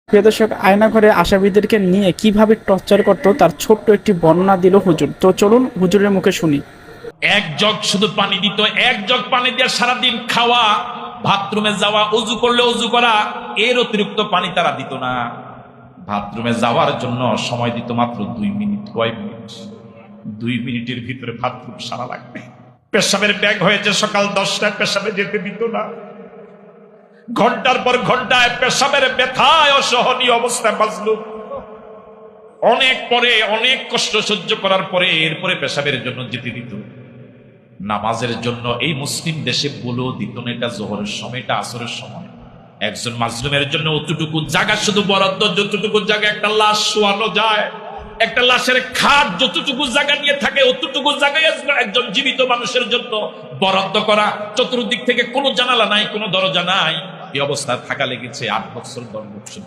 প্রিয় দর্শক, আয়নাঘরে আসামিদেরকে নিয়ে কিভাবে টর্চার করতো তার ছোট্ট একটি বর্ণনা দিল হুজুর। তো চলুন হুজুরের মুখে শুনি। এক জগ শুধু পানি দিত, এক জগ পানি দিয়ে সারাদিন খাওয়া, বাথরুমে যাওয়া, অজু করলে অজু করা, এর অতিরিক্ত পানি তারা দিত না। বাথরুমে যাওয়ার জন্য সময় দিত মাত্র 2 মিনিট। কয় মিনিট? 2 মিনিটের ভিতরে বাথরুম সারা লাগবে। পেশাবের ব্যাগ হয়েছে সকাল 10টায়, পেশাবে যেতে দিত না। ঘন্টার পর ঘন্টায় পেশাবের ব্যথায় অসহনীয় অবস্থায় বাঁচল। অনেক পরে, অনেক কষ্ট সহ্য করার পরে এরপরে পেশাবের জন্য যেতে দিত। নামাজের জন্য এই মুসলিম দেশে বলেও দিত না এটা জোহরের সময়, এটা আসরের সময়। একজন মাজলুমের জন্য অতটুকু জায়গা শুধু বরাদ্দ, যতটুকু জায়গা একটা লাশ শোয়ানো যায়, একটা লাশের খাট যতটুকু জায়গা নিয়ে থাকে, অতটুকু জায়গায় একজন জীবিত মানুষের জন্য বরাদ্দ করা। চতুর্দিক থেকে কোনো জানালা নাই, কোনো দরজা নাই। এই অবস্থায় থাকা লেগেছে 8 বছর 10 বছর।